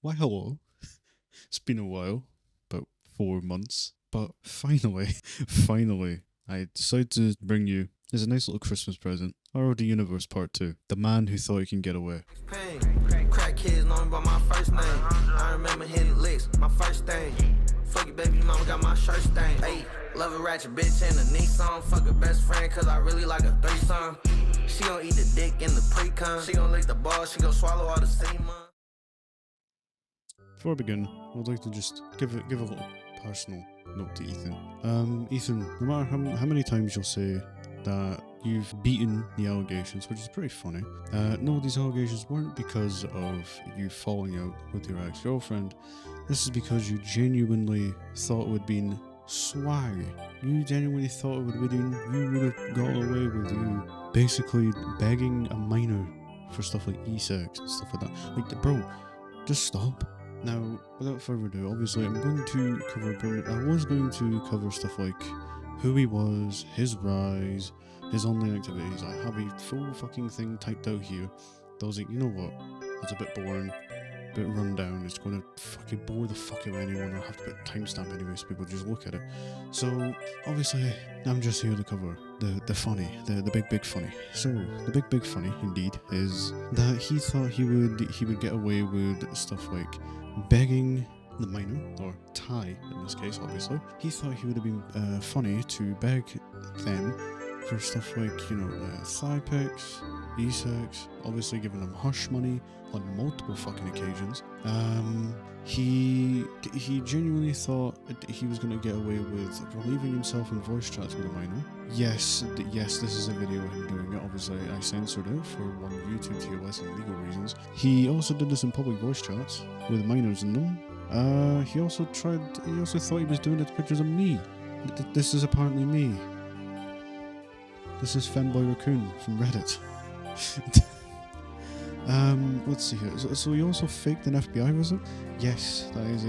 Why hello. It's been a while, about 4 months. But finally, finally, I decided to bring you as a nice little Christmas present. Or the Universe Part 2. The man who thought he can get away. Crack kids know me by my first name. I remember hitting licks, my first thing. Fuck it, baby mama got my shirt stained. Ayy, love a ratchet bitch and a Nissan. Fuck her best friend cause I really like a threesome. She gon' eat the dick in the pre-cum. She gon' lick the ball, she gon' swallow all the semen. Before I begin, I would like to just give a little personal note to Ethan. Ethan, no matter how many times you'll say that you've beaten the allegations, which is pretty funny, no, these allegations weren't because of you falling out with your ex-girlfriend. This is because you genuinely thought it would have been swag. You genuinely thought it would have been, you would have got away with you basically begging a minor for stuff like e-sex and stuff like that. Like, bro, just stop. Now, without further ado, obviously I was going to cover stuff like who he was, his rise, his online activities. I have a full fucking thing typed out here. I was like, you know what, it's a bit boring, a bit run down, it's going to fucking bore the fuck out of anyone. I'll have to put a timestamp anyway so people just look at it. So, obviously, I'm just here to cover the funny, the big funny. So, the big funny, indeed, is that he thought he would get away with stuff like begging the minor, or Ty in this case, obviously. He thought he would have been funny to beg them for stuff like, you know, thigh pics, e-sex, obviously giving them hush money on multiple fucking occasions. He genuinely thought he was going to get away with relieving himself in voice chats with a minor. Yes, this is a video of him doing it. Obviously, I censored it for one YouTube TOS and legal reasons. He also did this in public voice chats with minors in them. He also thought he was doing it to pictures of me. This is apparently me. This is Femboy Raccoon from Reddit. Let's see here. So he also faked an FBI visit. Yes, that is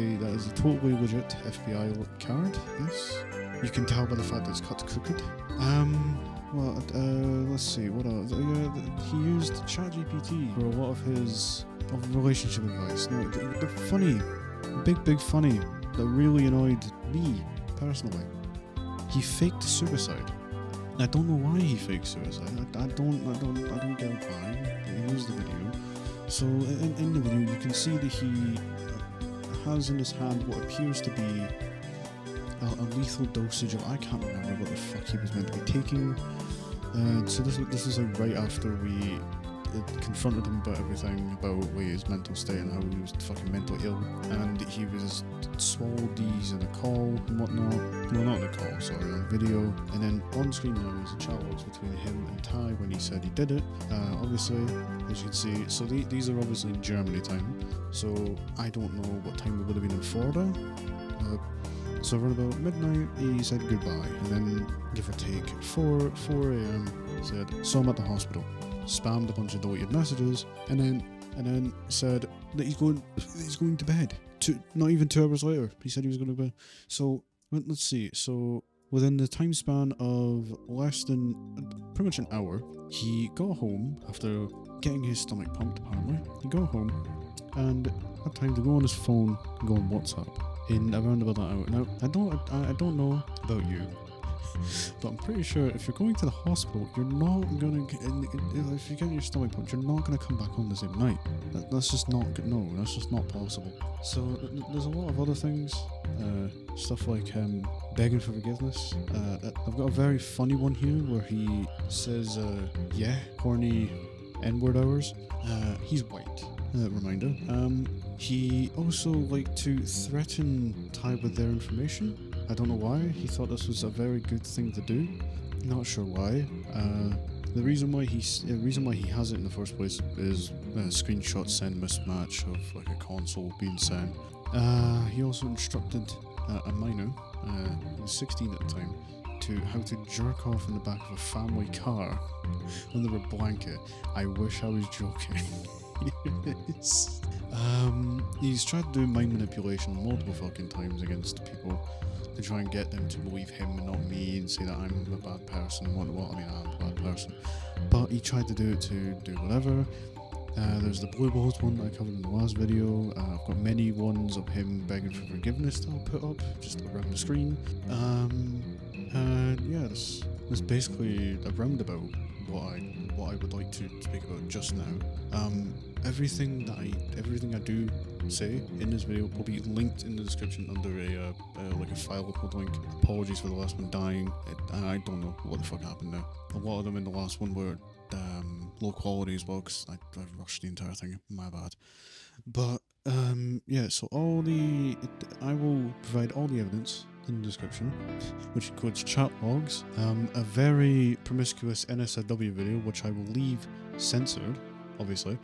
a totally legit FBI card. Yes, you can tell by the fact that it's cut crooked. Let's see what else. He used ChatGPT for a lot of his relationship advice. Now, the funny, big funny that really annoyed me personally. He faked suicide. I don't know why he faked suicide. I don't get why. Here's the video. So in the video, you can see that he has in his hand what appears to be a lethal dosage of, I can't remember what the fuck he was meant to be taking. So this is like right after we confronted him about everything about like, his mental state and how he was fucking mentally ill, and he was swallowed these in a call and whatnot. Well, not in a call, sorry, on video. And then on screen now is a chat box between him and Ty when he said he did it. Obviously, as you can see, so these are obviously in Germany time, so I don't know what time we would have been in Florida. So around about midnight, he said goodbye, and then give or take 4 a.m. said, so I'm at the hospital. Spammed a bunch of deleted messages, and then said that he's going to bed. Not even 2 hours later, he said he was going to bed. So let's see. So within the time span of less than pretty much an hour, he got home after getting his stomach pumped. Apparently, he got home and had time to go on his phone and go on WhatsApp in around about that hour. Now I don't know about you, but I'm pretty sure if you're going to the hospital, you're not gonna get, if you get your stomach pumped, you're not gonna come back on the same night. That's just not that's just not possible. So there's a lot of other things, stuff like begging for forgiveness. I've got a very funny one here where he says, yeah, horny N-word hours. He's white. Reminder. He also liked to threaten Ty with their information. I don't know why. He thought this was a very good thing to do. Not sure why. The reason why he has it in the first place is screenshot send mismatch of like a console being sent. He also instructed a minor, he was 16 at the time, to how to jerk off in the back of a family car under a blanket. I wish I was joking. Yes. He's tried to do mind manipulation multiple fucking times against people to try and get them to believe him and not me and say that I'm a bad person and what. I mean, I'm a bad person. But he tried to do it to do whatever. There's the blue balls one that I covered in the last video. I've got many ones of him begging for forgiveness that I'll put up just around the screen. And yeah, that's basically a roundabout what I would like to speak about just now. Everything I do say in this video will be linked in the description under like a file upload link. Apologies for the last one dying. I don't know what the fuck happened there. A lot of them in the last one were low quality as well, because I rushed the entire thing. My bad. But yeah, so I will provide all the evidence in the description, which includes chat logs, a very promiscuous NSFW video, which I will leave censored, obviously.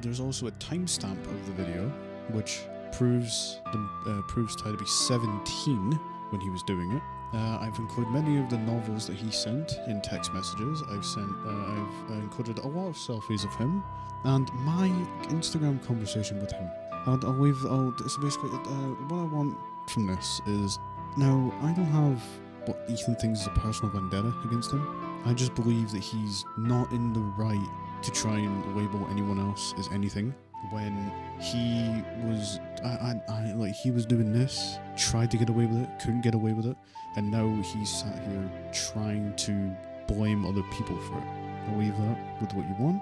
There's also a timestamp of the video, which proves Ty to be 17 when he was doing it. I've included many of the novels that he sent in text messages. I've included a lot of selfies of him and my Instagram conversation with him. So basically, what I want from this is, now, I don't have what Ethan thinks is a personal vendetta against him. I just believe that he's not in the right to try and label anyone else as anything when he was he was doing this, tried to get away with it, couldn't get away with it, and now he's sat here trying to blame other people for it. I'll leave that with what you want.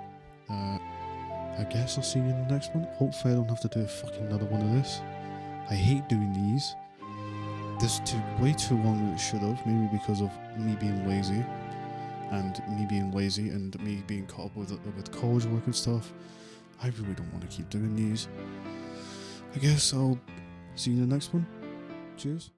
I guess I'll see you in the next one. Hopefully I don't have to do fucking another one of this. I hate doing these. This took way too long than it should have, maybe because of me being lazy and me being caught up with college work and stuff. I really don't want to keep doing these. I guess I'll see you in the next one. Cheers.